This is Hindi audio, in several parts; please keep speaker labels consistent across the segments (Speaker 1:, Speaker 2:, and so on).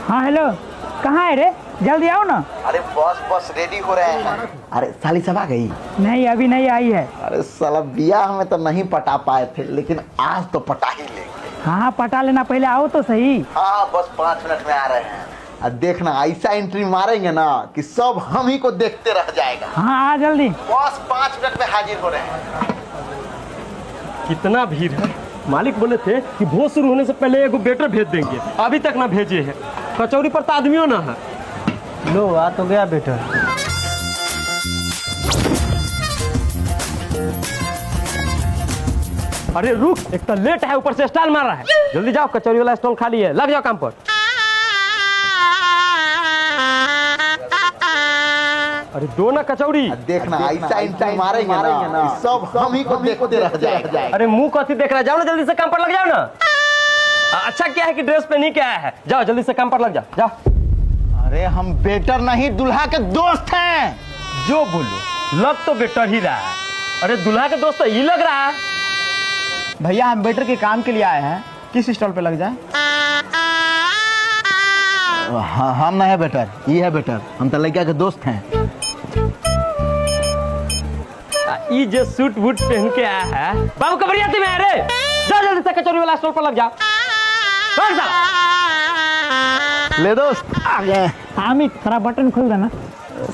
Speaker 1: हाँ हेलो, कहाँ है रे? जल्दी आओ ना।
Speaker 2: अरे बस बस रेडी हो रहे हैं। अरे साली सब आ गई?
Speaker 1: नहीं, अभी नहीं आई है।
Speaker 2: अरे साला बियाह में तो नहीं पटा पाए थे, लेकिन आज तो पटा ही लेंगे।
Speaker 1: हाँ पटा लेना, पहले आओ तो सही।
Speaker 2: हाँ बस 5 मिनट में आ रहे हैं। अब देखना ऐसा एंट्री मारेंगे ना कि सब हम ही को देखते रह जाएगा।
Speaker 1: हाँ आ जल्दी।
Speaker 2: बस 5 मिनट में हाजिर हो रहे हैं।
Speaker 3: कितना भीड़ है। मालिक बोले थे कि भोज शुरू होने से पहले एगो वेटर भेज देंगे, अभी तक ना भेजे हैं। कचौरी पर तो आदमियों ना है।
Speaker 4: लो आ तो गया वेटर।
Speaker 3: अरे रुक, एक तो लेट है, ऊपर से स्टाइल मार रहा है। जल्दी जाओ, कचौरी वाला स्टॉल खाली है, लग जाओ काम पर। अरे दो ना कचौरी।
Speaker 2: देखना ऐसा एंट्री मारेंगे ना कि सब हम ही को देखते रह जाएगा।
Speaker 3: अरे मुंह कथी देख रहा है, जाओ ना जल्दी से काम पर लग जाओ ना। अच्छा क्या है कि ड्रेस पे नहीं क्या है, जाओ जल्दी से काम पर लग जाओ, जाओ।
Speaker 2: अरे हम बेटर नहीं दुल्हा के दोस्त हैं।
Speaker 3: जो बोलो, लग तो बेटर ही रहा है। अरे दुल्हा के दोस्त तो ये लग रहा है।
Speaker 4: भैया हम वेटर के काम के लिए आए हैं, किस स्टॉल पे लग जाए?
Speaker 2: हाँ हम नहीं है बेटर, ये है बेटर। हम तो लड़का के दोस्त हैं।
Speaker 3: ये जो सूट बूट पहन के आया है, बाबू कबरिया में है रे। जाओ जल्दी से कचौरी वाला स्टॉल पर लग जाओ।
Speaker 2: ले दोस्त आ गए।
Speaker 1: हामिद थोड़ा बटन खोल देना।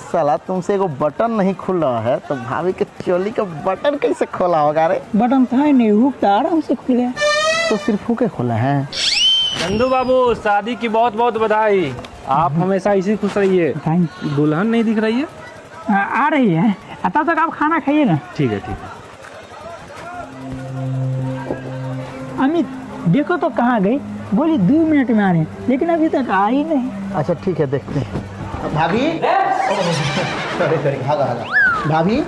Speaker 2: साला तुमसे एगो बटन नहीं खुल रहा है तो भाभी के चोली का बटन कैसे खोला होगा रे?
Speaker 1: बटन था ही नहीं, हुक तो आराम से खुल गया।
Speaker 2: तो सिर्फ हुके खोला है।
Speaker 5: चंदू बाबू, शादी की बहुत बहुत बधाई। आप हमेशा इसी खुश रहिए। दुल्हन नहीं दिख रही है?
Speaker 1: आ रही है, तब तक आप खाना खाइए ना।
Speaker 5: ठीक है ठीक है।
Speaker 1: अमित देखो तो कहाँ गई? बोली 2 मिनट में आ रहे हैं, लेकिन अभी तक आई नहीं।
Speaker 2: अच्छा ठीक है, देखते हैं। भाभी सॉरी सॉरी, भागा भागा। भाभी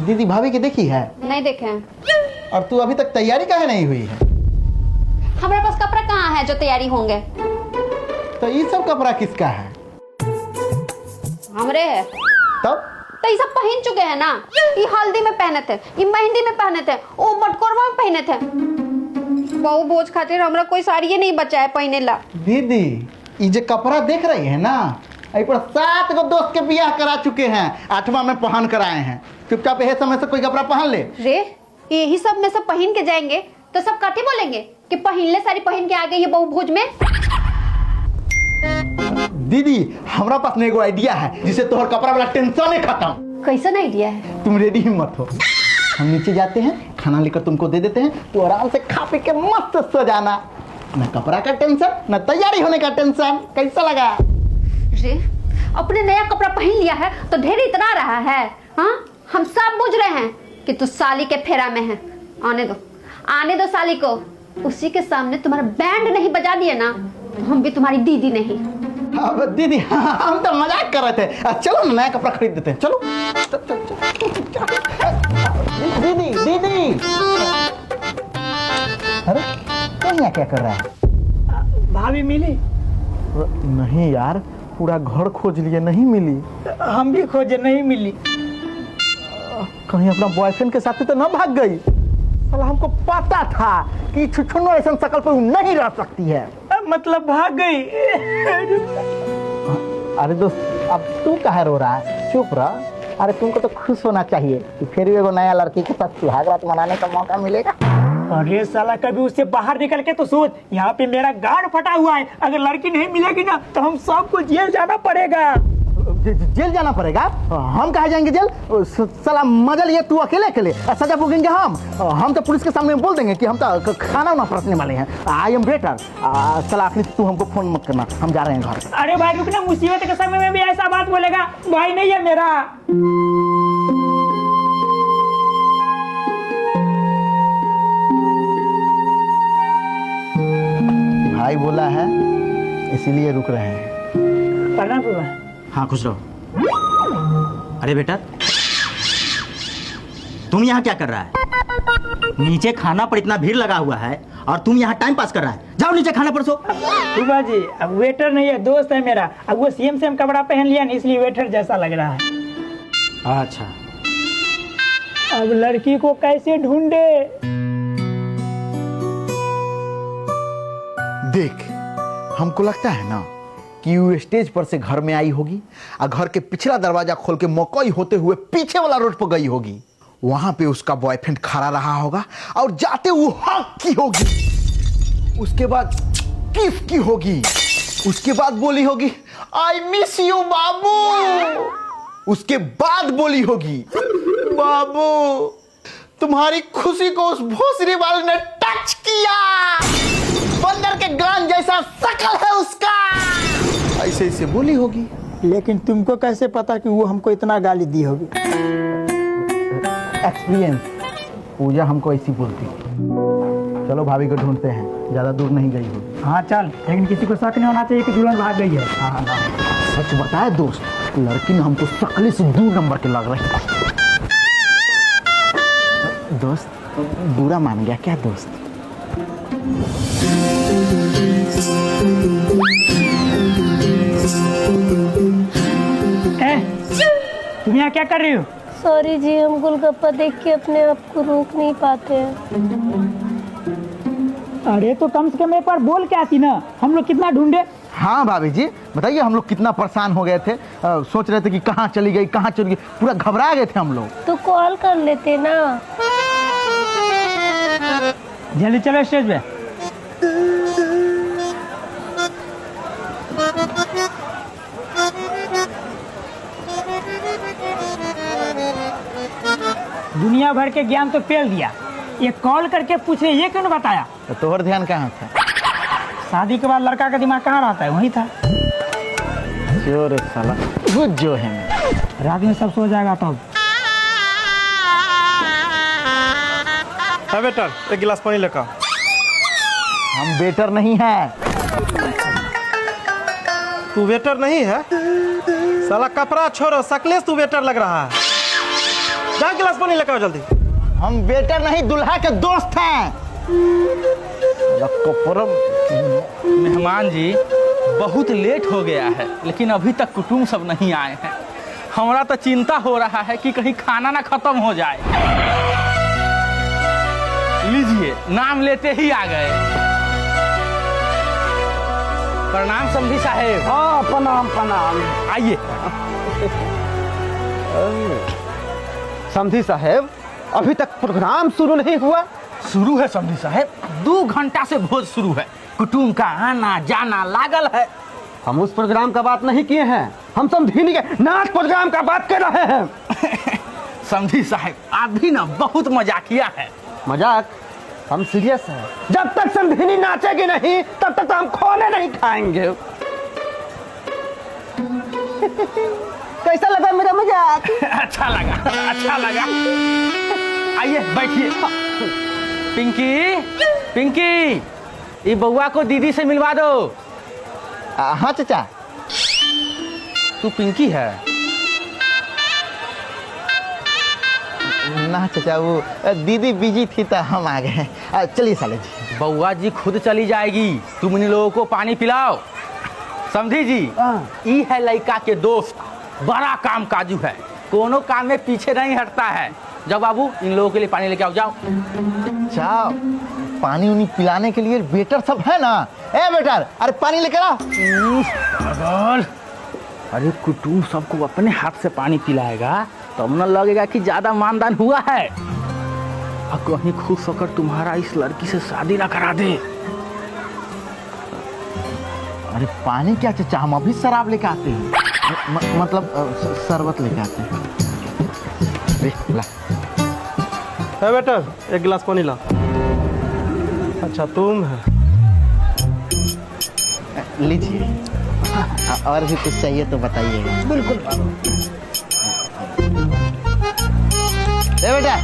Speaker 2: दीदी भाभी की देखी है?
Speaker 6: नहीं देखे हैं।
Speaker 2: और तू अभी तक तैयारी काहे नहीं हुई है?
Speaker 6: हमारे पास कपड़ा कहाँ है जो तैयारी होंगे?
Speaker 2: तो ये सब कपड़ा किसका है?
Speaker 6: हमरे है।
Speaker 2: तब
Speaker 6: तो ये सब पहन चुके हैं ना। ये हल्दी में पहने थे, ये मेहंदी में पहने थे, वो मटकोरवा में पहने थे। बहु भोज खातिर हमरा कोई साड़ी नहीं बचा है पहने ला।
Speaker 2: दीदी ये जो कपड़ा देख रही है ना, यही पर 7 गो दोस्त के बियाह करा चुके हैं, 8वां में पहन कर आए हैं। चुपचाप यह समय से कोई कपड़ा पहन ले
Speaker 6: रे। यही सब में सब पहन के जाएंगे तो सब काटे बोलेंगे कि पहनले साड़ी पहन के आ गई है बहु भोज में।
Speaker 2: दीदी हमरा पास में एगो आइडिया है जिससे तोहर कपड़ा वाला टेंशन ही खत्म।
Speaker 6: कैसन आइडिया है?
Speaker 2: तुम रेडी ही मत हो, हम नीचे जाते हैं, खाना लेकर तुमको दे देते हैं, तो आराम से खा पी के मस्त सो जाना। न कपड़ा का टेंशन, न तैयारी होने का टेंशन। कैसा लगा?
Speaker 6: रे अपने नया कपड़ा पहन लिया है तो ढेर इतना रहा है। हाँ हम सब बुझ रहे हैं कि तू साली के फेरा में है। आने दो साली को। उसी के सामने तुम्हारा बैंड नहीं बजा दिया ना तो हम भी तुम्हारी दीदी नहीं।
Speaker 2: अब दीदी हम तो मजाक कर रहे थे। चलो ना नया कपड़ा खरीद देते हैं, चलो। दीदी दीदी, अरे तो यहाँ क्या कर रहा है?
Speaker 1: भाभी मिली?
Speaker 2: नहीं यार, पूरा घर खोज लिए, नहीं मिली।
Speaker 1: हम भी खोजे, नहीं मिली।
Speaker 2: कहीं अपना बॉयफ्रेंड के साथ तो ना भाग गई? साला हमको पता था कि छुछुनो ऐसा शकल पर नहीं रह सकती है।
Speaker 1: मतलब भाग गई।
Speaker 2: अरे दोस्त अब तू काहे रो रहा है? चुप रह। अरे तुमको तो खुश होना चाहिए कि फिर भी एगो नया लड़की के साथ सुहागरात मनाने का मौका मिलेगा।
Speaker 1: अरे साला कभी उससे बाहर निकल के तो सोच, यहाँ पे मेरा गार्ड फटा हुआ है। अगर लड़की नहीं मिलेगी ना तो हम सबको जेल जाना पड़ेगा।
Speaker 2: जेल जाना पड़ेगा? हम कहाँ जाएंगे जेल? साला मजा लिए तू अकेले अकेले, सजा भोगेंगे हम तो पुलिस के सामने बोल देंगे कि हम तो खाना ना परोसने वाले हैं। I am waiter. साला आखिरी तू हमको फोन मत करना, हम जा रहे हैं घर।
Speaker 1: अरे भाई रुकना, मुसीबत के समय में भी ऐसा बात बोलेगा? भाई नहीं है मेरा।
Speaker 2: भाई बोला है इसीलिए रुक रहे हैं।
Speaker 1: प्रणाम बाबा।
Speaker 7: हाँ खुश रहो। अरे बेटा तुम यहाँ क्या कर रहा है? नीचे खाना पर इतना भीड़ लगा हुआ है और तुम यहाँ टाइम पास कर रहा है। जाओ नीचे खाना परसो।
Speaker 1: बाबा जी अब वेटर नहीं है, दोस्त है मेरा। अब वो सेम कपड़ा पहन लिया ना, इसलिए वेटर जैसा लग रहा है।
Speaker 7: अच्छा
Speaker 1: अब लड़की को कैसे ढूंढे?
Speaker 2: देख हमको लगता है ना कि वो स्टेज पर से घर में आई होगी और घर के पिछला दरवाजा खोल के मकई होते हुए पीछे वाला रोड पर गई होगी। वहां पे उसका बॉयफ्रेंड खड़ा रहा होगा और जाते वो हक की होगी। उसके बाद किस की होगी। उसके बाद बोली होगी आई मिस यू बाबू। उसके बाद बोली होगी बाबू तुम्हारी खुशी को उस भोसरी वाले ने टच किया। बंदर के गान जैसा शकल है उसका। ऐसे ऐसे बोली होगी।
Speaker 1: लेकिन तुमको कैसे पता कि वो हमको इतना गाली दी होगी?
Speaker 2: एक्सपीरियंस। पूजा हमको ऐसी बोलती। चलो भाभी को ढूंढते हैं, ज्यादा दूर नहीं गई होगी।
Speaker 1: हाँ चल, लेकिन किसी को शक नहीं होना चाहिए कि दुल्हन भाग गई है।
Speaker 2: हाँ सच बताए दोस्त, लड़की ने हमको शकली से 2 नंबर के लग रही। दोस्त बुरा मान गया क्या दोस्त?
Speaker 1: तुम यहाँ क्या कर रही हो?
Speaker 8: सॉरी जी, हम गोलगप्पा देख के अपने आप को रोक नहीं पाते हैं।
Speaker 1: अरे तो कम से कम एक बार बोल के आती ना, हम लोग कितना ढूंढे।
Speaker 2: हाँ भाभी जी बताइए, हम लोग कितना परेशान हो गए थे। सोच रहे थे कि कहाँ चली गई, कहाँ चली गई, पूरा घबरा गए थे हम लोग।
Speaker 8: तो कॉल कर लेते ना।
Speaker 1: जल्दी चलो स्टेज पे। दुनिया भर के ज्ञान तो पेल दिया, ये कॉल करके पूछे ये क्यों नहीं बताया?
Speaker 2: तो तोहर ध्यान कहाँ था?
Speaker 1: शादी के बाद लड़का का दिमाग कहाँ रहता है? वही था।
Speaker 2: जो रे साला गुड जो है।
Speaker 1: रात में सब सो जाएगा तब।
Speaker 3: है बेटा, एक गिलास पानी लेकर।
Speaker 2: हम वेटर नहीं है।
Speaker 3: तू वेटर नहीं है? साला कपड़ा छोड़ो, शकले से तू वेटर लग रहा है। जा गिलास पानी लेकर आओ जल्दी।
Speaker 2: हम वेटर नहीं, दुल्हा के दोस्त हैं।
Speaker 5: मेहमान जी बहुत लेट हो गया है, लेकिन अभी तक कुटुंब सब नहीं आए हैं। हमारा तो चिंता हो रहा है कि कहीं खाना ना खत्म हो जाए। लीजिए, नाम लेते ही आ गए। प्रणाम समधी साहेब।
Speaker 4: हाँ प्रणाम प्रणाम।
Speaker 5: आइए।
Speaker 4: समधी साहेब, अभी तक प्रोग्राम शुरू नहीं हुआ?
Speaker 5: शुरू है समधी साहेब, 2 घंटा से भोज शुरू है। कुटुंब का आना जाना लागल है।
Speaker 4: हम उस प्रोग्राम का बात नहीं किए हैं, हम समधी के नाच प्रोग्राम का बात कर रहे हैं।
Speaker 5: समधी साहेब, आप भी ना बहुत मजाकिया है।
Speaker 4: मजाक? हम सीरियस हैं। जब तक समधी नाचेगी नहीं तब तक तो हम खाने नहीं खाएंगे। कैसा लगा मेरा मजाक?
Speaker 5: अच्छा लगा, अच्छा लगा। आइए बैठिए। पिंकी, पिंकी, ये बउआ को दीदी से मिलवा दो।
Speaker 2: हाँ चाचा।
Speaker 5: तू पिंकी है?
Speaker 2: ना चाचा, वो दीदी बिजी थी तो हम आ गए। चलिए साले जी।
Speaker 5: बउआ जी खुद चली जाएगी, तुम इन लोगों को पानी पिलाओ। समझी जी, ये है लड़का के दोस्त, बड़ा काम काजू है, कोनो काम में पीछे नहीं हटता है। जाओ बाबू, इन लोगों के लिए पानी लेके आओ। जाओ
Speaker 2: चाओ, पानी उन्हीं पिलाने के लिए वेटर सब है ना। ए वेटर, अरे पानी लेकर आओ।
Speaker 5: अरे कुटुंब सबको अपने हाथ से पानी पिलाएगा तब न लगेगा कि ज्यादा मानदान हुआ है। और कहीं खुश होकर तुम्हारा इस लड़की से शादी ना करा दे।
Speaker 2: अरे पानी क्या चाचा, हम अभी शराब लेके आते हैं। मतलब शरबत लेके आते हैं। ला।
Speaker 3: है बेटा, एक गिलास पानी ला। अच्छा तुम है?
Speaker 2: लीजिए। और भी कुछ चाहिए तो बताइएगा।
Speaker 1: बिल्कुल।
Speaker 2: बेटा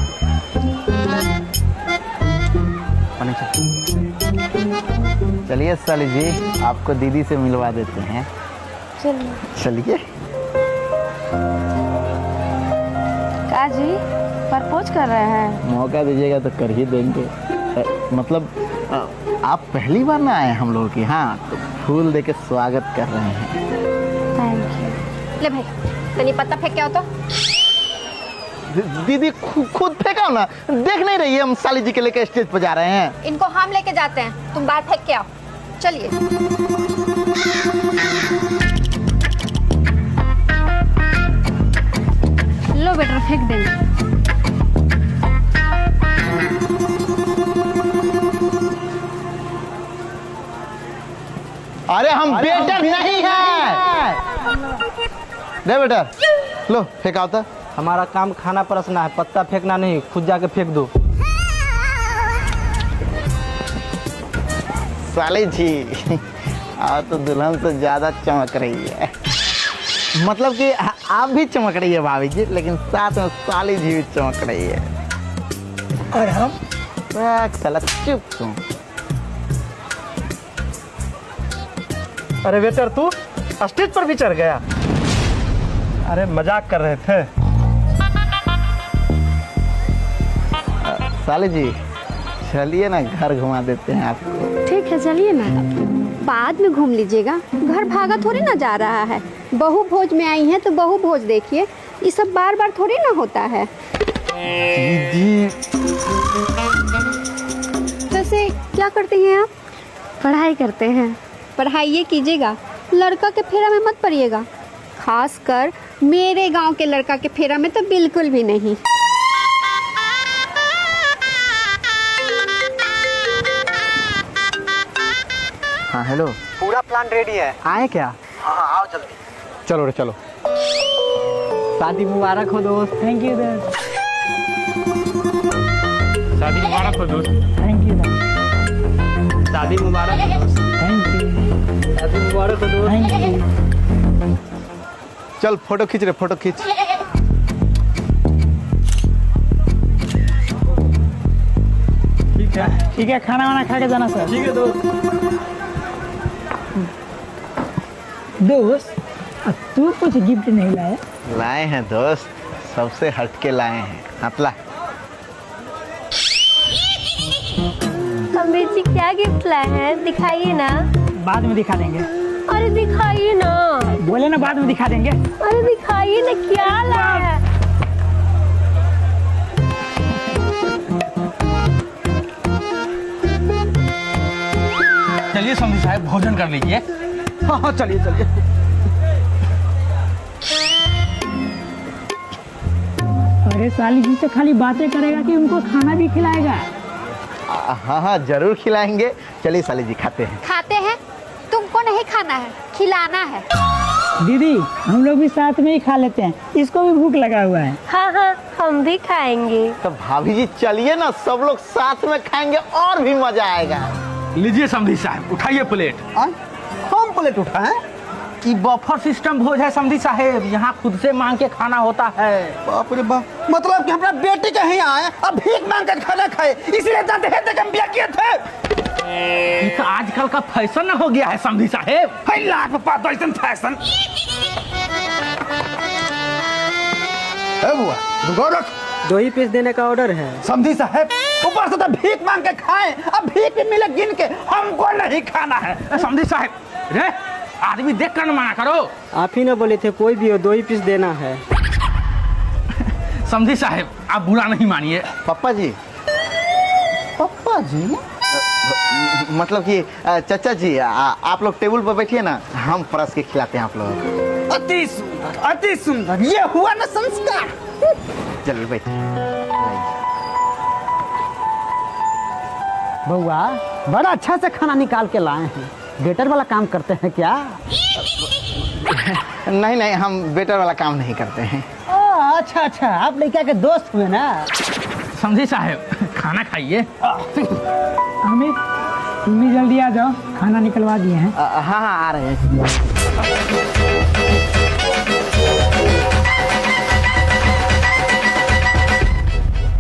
Speaker 2: पानी चलिए साली जी, आपको दीदी से मिलवा देते हैं। चलिए।
Speaker 8: काजी प्रपोज कर रहे हैं?
Speaker 2: मौका दीजिएगा तो कर ही देंगे। मतलब आप पहली बार ना आए हम लोगों की। हाँ, तो फूल देके स्वागत कर रहे हैं।
Speaker 8: Thank you.
Speaker 6: ले भाई, तनी पत्ता फेंक के आओ तो।
Speaker 2: दीदी खुद फेंका ना, देख नहीं रही है हम साली जी के लेके स्टेज पर जा रहे हैं।
Speaker 6: इनको हम लेके जाते हैं, तुम बाहर फेंक के आओ। चलिए। लो बेटा फेंक देंगे।
Speaker 2: अरे हम बेटर नहीं है। दे बेटा, लो फेंक आता।
Speaker 4: हमारा काम खाना परसना है, पत्ता फेंकना नहीं। खुद जाके फेंक दो।
Speaker 2: साली जी आप तो दुल्हन से ज्यादा चमक रही है। मतलब कि आप भी चमक रही है भाभी जी, लेकिन साथ में साली जी भी चमक रही है।
Speaker 1: और हम
Speaker 2: साला चुप तुम।
Speaker 3: अरे वेटर तू स्टेज पर भी चढ़ गया। अरे मजाक कर रहे थे।
Speaker 2: साली जी चलिए ना, घर घुमा देते हैं आपको।
Speaker 6: ठीक है चलिए ना, बाद में घूम लीजिएगा। घर भागा थोड़ी ना जा रहा है। बहू भोज में आई हैं तो बहू भोज देखिए। ये सब बार बार थोड़ी ना होता है।
Speaker 2: जी
Speaker 6: वैसे क्या करते हैं आप? पढ़ाई करते हैं। पढ़ाई कीजिएगा, लड़का के फेरा में मत पड़िएगा। खासकर मेरे गांव के लड़का के फेरा में तो बिल्कुल भी नहीं।
Speaker 2: हाँ हेलो,
Speaker 4: पूरा प्लान रेडी है, आए क्या?
Speaker 2: हाँ आओ जल्दी।
Speaker 4: चलो रे चलो। शादी मुबारक हो दोस्त।
Speaker 1: थैंक यू दोस्त।
Speaker 3: शादी मुबारक हो दोस्त।
Speaker 1: थैंक यू दोस्त।
Speaker 4: शादी मुबारक हो दोस्त।
Speaker 1: Thank you.
Speaker 4: शादी मुबारक हो दोस्त।
Speaker 1: Thank you.
Speaker 2: चल फोटो खींच रे, फोटो खींच।
Speaker 1: ठीक है, खाना वाना खा के जाना सर।
Speaker 3: ठीक है दोस्त।
Speaker 1: दोस्त अब तू कुछ गिफ्ट नहीं लाया?
Speaker 2: लाए हैं दोस्त, सबसे हटके लाए हैं। हतला
Speaker 8: अमीर जी क्या गिफ्ट लाए हैं? दिखाइए ना।
Speaker 1: बाद में दिखा देंगे।
Speaker 8: अरे दिखाइए ना।
Speaker 1: बोले ना बाद में दिखा देंगे।
Speaker 8: अरे दिखाइए ना क्या लाए हैं?
Speaker 5: चलिए समझी साहब भोजन कर लीजिए।
Speaker 4: हाँ हाँ चलिए चलिए।
Speaker 1: अरे साली जी से खाली बातें करेगा कि उनको खाना भी खिलाएगा?
Speaker 2: हाँ हाँ जरूर खिलाएंगे। चलिए साली जी खाते हैं।
Speaker 6: खाते हैं? तुमको नहीं खाना है, खिलाना है।
Speaker 1: दीदी हम लोग भी साथ में ही खा लेते हैं, इसको भी भूख लगा हुआ है।
Speaker 8: हाँ हाँ हम भी खाएंगे।
Speaker 2: तो भाभी जी चलिए ना, सब लोग साथ में खाएंगे और भी मजा आएगा।
Speaker 5: लीजिए समझी साहब, उठाइए प्लेट।
Speaker 4: हम प्लेट उठाएं?
Speaker 5: कि बफर सिस्टम भोज है समझी साहब, यहाँ खुद से मांग के खाना होता है।
Speaker 4: बाप रे बाप, मतलब कि हमारा बेटी के यहाँ आए अब भीख मांग कर खाना खाए, इसलिए जाते हैं हम ब्याह किए थे।
Speaker 5: ये तो आजकल का फैशन हो गया है समझी साहब।
Speaker 4: है लाख पापा तो ऐसा फैशन। बुआ रुको रख।
Speaker 9: 2 ही पीस देने का ऑर्डर है।
Speaker 4: समझी साहब ऊपर से तो भीख मांग के खाएं, अब भीख भी मिले गिन के, हमको नहीं खाना है।
Speaker 5: समझी साहब रे आदमी देख कर मना करो।
Speaker 9: आप ही ना बोले थे कोई भी हो 2 ही पीस देना है।
Speaker 5: समझी साहब आप बुरा नहीं मानिए।
Speaker 2: पापा जी।
Speaker 4: पापा जी
Speaker 2: मतलब कि चाचा जी आप लोग टेबल पर बैठिए ना, हम परस के खिलाते हैं आप लोगों को।
Speaker 4: अति सुंदर, अति सुंदर, ये हुआ ना संस्कार।
Speaker 2: चलिए बैठिए।
Speaker 4: बउआ बड़ा अच्छा से खाना निकाल के लाए हैं। वेटर वाला काम करते हैं क्या?
Speaker 2: नहीं नहीं, हम वेटर वाला काम नहीं करते हैं।
Speaker 4: अच्छा अच्छा, आप लड़का के दोस्त हुए ना।
Speaker 5: समझी साहब खाना खाइए।
Speaker 1: हमें तुम भी जल्दी आ जाओ, खाना निकलवा दिए हैं।
Speaker 2: हाँ हाँ आ रहे हैं।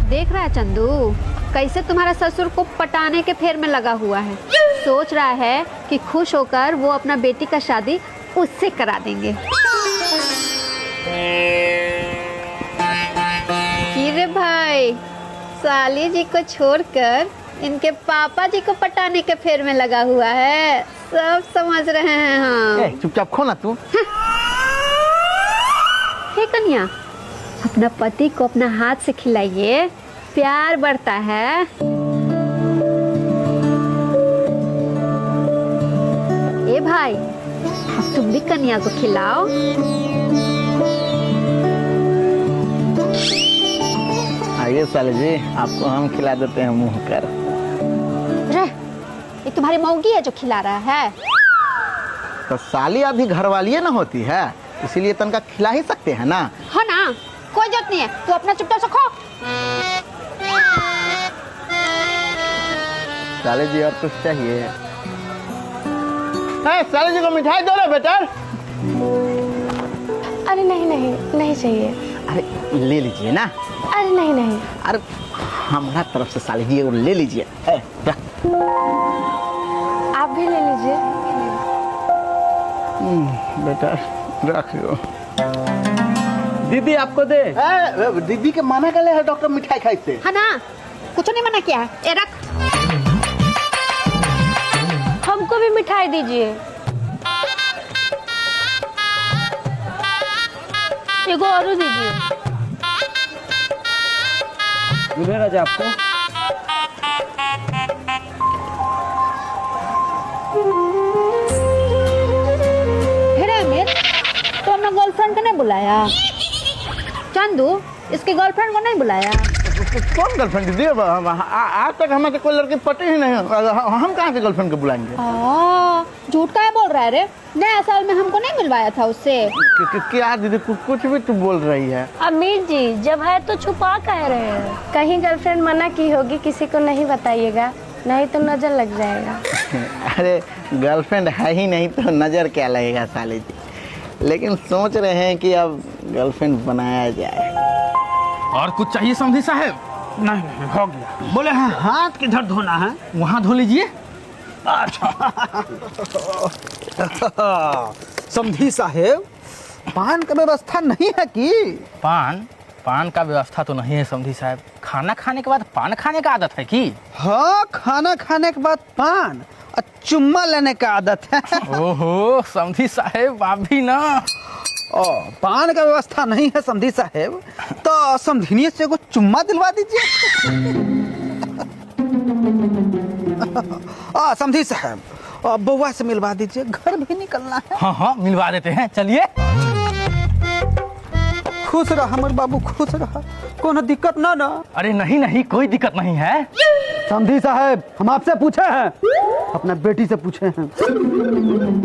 Speaker 6: देख रहा है चंदू कैसे तुम्हारा ससुर को पटाने के फेर में लगा हुआ है। सोच रहा है कि खुश होकर वो अपना बेटी का शादी उससे करा देंगे। कि रे भाई साली जी को छोड़कर इनके पापा जी को पटाने के फेर में लगा हुआ है। सब समझ रहे हैं हम।
Speaker 2: चुपचाप खो ना तू।
Speaker 6: हे कन्या, अपना पति को अपना हाथ से खिलाइए, प्यार बढ़ता है। भाई अब तुम भी कन्या को खिलाओ।
Speaker 2: आइए साले जी, आपको हम खिला देते हैं मुंह कर।
Speaker 6: रे, ये तुम्हारी मौगी है जो खिला रहा है।
Speaker 2: तो साली आधी घरवाली ना होती है, इसीलिए तनका खिला ही सकते हैं ना।
Speaker 6: हाँ ना, कोई जरूरत नहीं है, तू अपना चुपचाप से खो।
Speaker 2: साले जी और कुछ चाहिए? साले जी को मिठाई दो ना बेटा।
Speaker 8: अरे नहीं नहीं नहीं चाहिए।
Speaker 2: अरे ले लीजिए ना।
Speaker 8: अरे नहीं नहीं।
Speaker 2: अरे हमारा तरफ से साले जी ले लीजिए।
Speaker 8: आप भी ले लीजिए।
Speaker 2: बेटा रखियो।
Speaker 3: दीदी आपको दे।
Speaker 2: दीदी के मना कर ले है डॉक्टर मिठाई खाई से।
Speaker 6: हाँ ना, कुछ नहीं मना किया है। ये रख।
Speaker 8: हमको भी मिठाई दीजिए। एगो और दीजिए।
Speaker 3: दूल्हे राजा आपको।
Speaker 6: तो हमने गर्लफ्रेंड को नहीं बुलाया। चंदू, इसके गर्लफ्रेंड को नहीं बुलाया।
Speaker 2: कौन गर्लफ्रेंड दीदी? आज तक हमारे कोई लड़की पटी ही नहीं। हम कहाँ से गर्लफ्रेंड को बुलाएंगे?
Speaker 6: झूठ का बोल रहा है रे? नया साल में हमको नहीं मिलवाया था उससे।
Speaker 2: क्या दीदी, कुछ भी तू बोल रही है।
Speaker 8: अमीर जी, जब है तो छुपा कह रहे हैं। कहीं गर्लफ्रेंड मना की होगी, किसी को नहीं बताइएगा, नहीं तो नजर लग जाएगा।
Speaker 2: अरे गर्लफ्रेंड है ही नहीं तो नजर क्या लगेगा साले जी। लेकिन सोच रहे हैं कि अब गर्लफ्रेंड बनाया जाए।
Speaker 5: और कुछ चाहिए समधी साहब?
Speaker 4: नहीं नहीं, हो गया।
Speaker 1: बोले हाँ, हाथ किधर धोना है?
Speaker 5: वहाँ धो लीजिए।
Speaker 4: समधी साहेब, पान का व्यवस्था नहीं है कि?
Speaker 5: पान का व्यवस्था तो नहीं है समधी साहब। खाना खाने के बाद पान खाने का आदत है कि?
Speaker 4: हाँ, खाना खाने के बाद पान और चुम्मा लेने का आदत है।
Speaker 5: ओहो समधी साहब, आप भी ना।
Speaker 4: पान का व्यवस्था नहीं है समधी साहेब, तो समधिनी से को चुम्मा दिलवा दीजिए। समधी साहब, बउआ से मिलवा दीजिए, घर भी निकलना है।
Speaker 5: हाँ हाँ, मिलवा देते हैं, चलिए।
Speaker 4: खुश रहा हमर बाबू, खुश रहा, कोनो दिक्कत ना ना।
Speaker 5: अरे नहीं नहीं, कोई दिक्कत नहीं है।
Speaker 4: समधी साहब, हम आपसे पूछे हैं, अपना बेटी से पूछे हैं।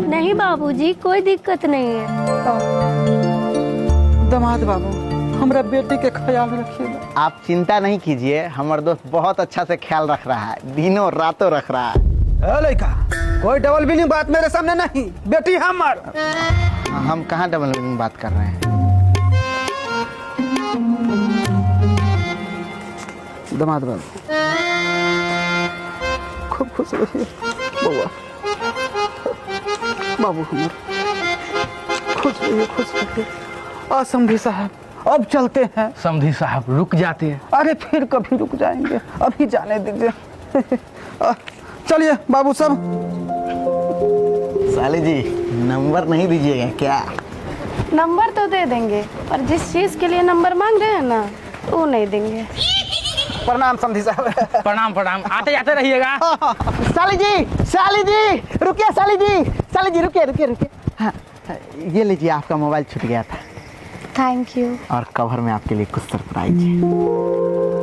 Speaker 8: नहीं बाबूजी, कोई दिक्कत नहीं है।
Speaker 4: दामाद बाबू, हमरा बेटी के ख्याल रखिएगा।
Speaker 2: आप चिंता नहीं कीजिए, हमारा दोस्त बहुत अच्छा से ख्याल रख रहा है, दिनों रातों रख रहा है।
Speaker 4: लड़का, कोई डबल मीनिंग बात मेरे सामने नहीं, बेटी हमर।
Speaker 2: हम कहाँ डबल मीनिंग बात कर रहे हैं?
Speaker 4: दामाद बाबू, खूब खुश रहिए बउआ, बाबू हमर, खुश रहिए, खुश रहिए। समधी साहब, अब चलते हैं।
Speaker 5: समधी साहब रुक जाते हैं।
Speaker 4: अरे फिर कभी रुक जाएंगे, अभी जाने दीजिए। चलिए बाबू साहब।
Speaker 2: साले जी, नंबर नहीं दीजिएगा क्या?
Speaker 8: नंबर तो दे देंगे, पर जिस चीज के लिए नंबर मांग रहे हैं ना, वो नहीं देंगे।
Speaker 4: प्रणाम समधी साहब।
Speaker 5: प्रणाम प्रणाम, आते जाते रहिएगा।
Speaker 2: साली जी, साली जी, रुकिए साली जी, साली जी रुकिए रुकिए रुकिए। हाँ, ये लीजिए, आपका मोबाइल छूट गया था।
Speaker 8: Thank you.
Speaker 2: और कवर में आपके लिए कुछ सरप्राइज है।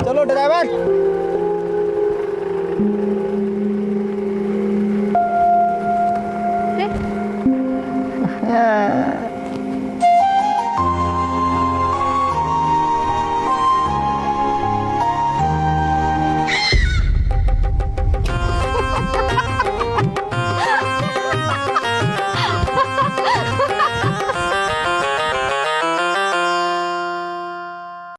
Speaker 4: चलो ड्राइवर।